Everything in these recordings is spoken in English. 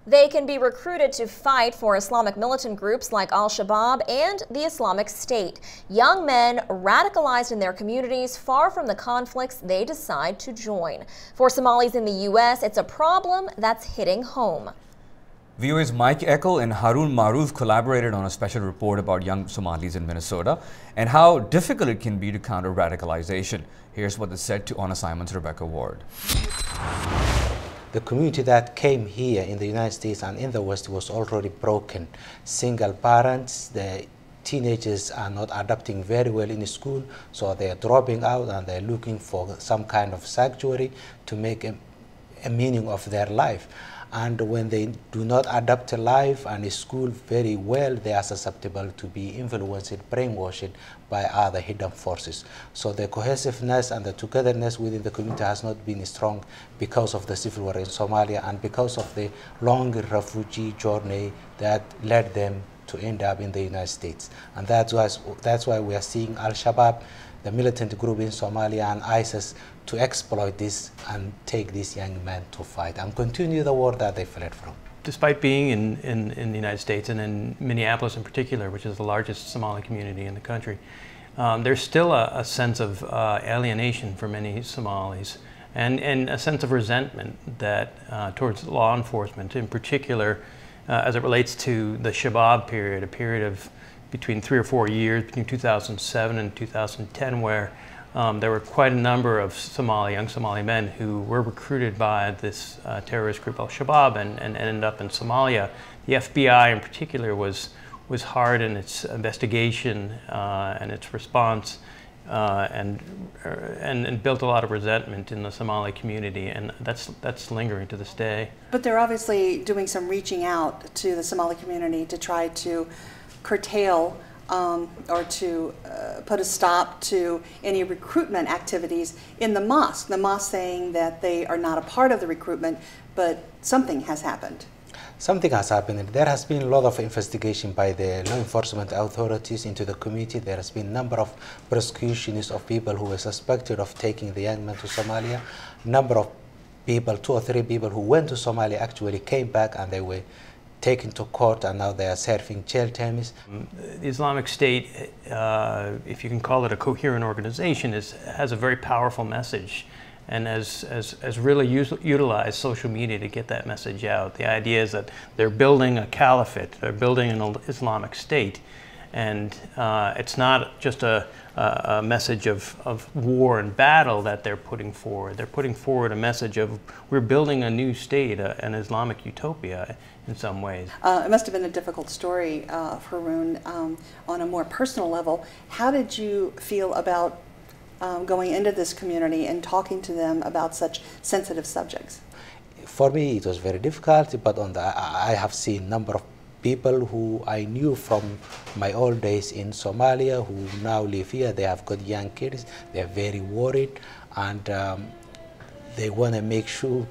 They can be recruited to fight for Islamic militant groups like Al-Shabaab and the Islamic State. Young men radicalized in their communities far from the conflicts they decide to join. For Somalis in the U.S., it's a problem that's hitting home. VOA's Mike Eckel and Harun Maruf collaborated on a special report about young Somalis in Minnesota and how difficult it can be to counter radicalization. Here's what they said to Honor Simon's Rebecca Ward. The community that came here in the United States and in the West was already broken. Single parents, the teenagers are not adapting very well in school, so they are dropping out and they're looking for some kind of sanctuary to make a meaning of their life. And when they do not adapt to life and school very well, they are susceptible to be influenced, brainwashed by other hidden forces. So the cohesiveness and the togetherness within the community has not been strong because of the civil war in Somalia and because of the long refugee journey that led them to end up in the United States. And that's why we are seeing Al-Shabaab, the militant group in Somalia, and ISIS to exploit this and take these young men to fight and continue the war that they fled from. Despite being in the United States and in Minneapolis in particular, which is the largest Somali community in the country, there's still a sense of alienation for many Somalis and a sense of resentment that towards law enforcement, in particular as it relates to the Shabaab period, a period of between 3 or 4 years, between 2007 and 2010, where there were quite a number of young Somali men who were recruited by this terrorist group Al-Shabaab and ended up in Somalia. The FBI in particular was hard in its investigation and its response and built a lot of resentment in the Somali community, and that's lingering to this day. But they're obviously doing some reaching out to the Somali community to try to curtail or to put a stop to any recruitment activities in the mosque. The mosque saying that they are not a part of the recruitment, but something has happened. Something has happened. There has been a lot of investigation by the law enforcement authorities into the community. There has been a number of prosecutions of people who were suspected of taking the young men to Somalia. Number of people, 2 or 3 people who went to Somalia actually came back and they were taken to court and now they are serving jail terms. The Islamic State, if you can call it a coherent organization, has a very powerful message and has really utilized social media to get that message out. The idea is that they're building a caliphate, they're building an Islamic State, and it's not just a message of war and battle that they're putting forward. They're putting forward a message of we're building a new state, an Islamic utopia in some ways. It must have been a difficult story, Harun, on a more personal level. How did you feel about going into this community and talking to them about such sensitive subjects? For me, it was very difficult, but I have seen a number of people who I knew from my old days in Somalia who now live here. They have got young kids. They are very worried, and they want to make sure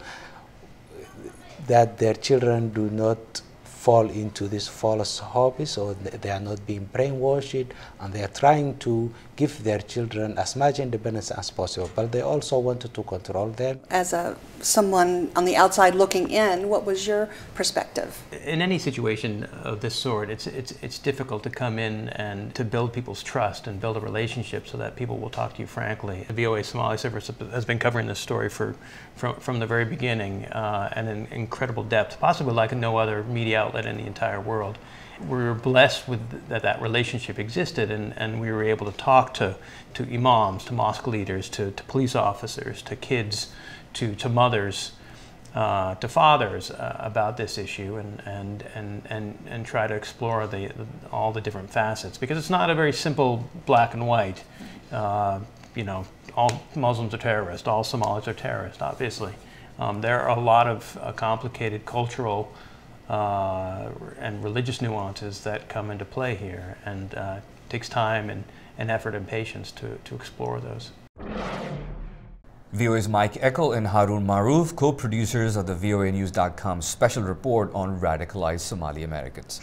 that their children do not fall into these false hobbies, so they are not being brainwashed, and they are trying to give their children as much independence as possible, but they also wanted to control them. As someone on the outside looking in, what was your perspective? In any situation of this sort, it's difficult to come in and to build people's trust and build a relationship so that people will talk to you frankly. The VOA Somali Service has been covering this story from the very beginning and in incredible depth, possibly like no other media outlet in the entire world. We were blessed with that relationship existed, and we were able to talk to imams, to mosque leaders, to police officers, to kids, to mothers, to fathers about this issue, and try to explore all the different facets, because it's not a very simple black and white. You know, all Muslims are terrorists, all Somalis are terrorists, obviously. There are a lot of complicated cultural and religious nuances that come into play here, and it takes time and effort and patience to explore those. VOA's Mike Eckel and Harun Maruf, co-producers of the VOAnews.com special report on radicalized Somali Americans.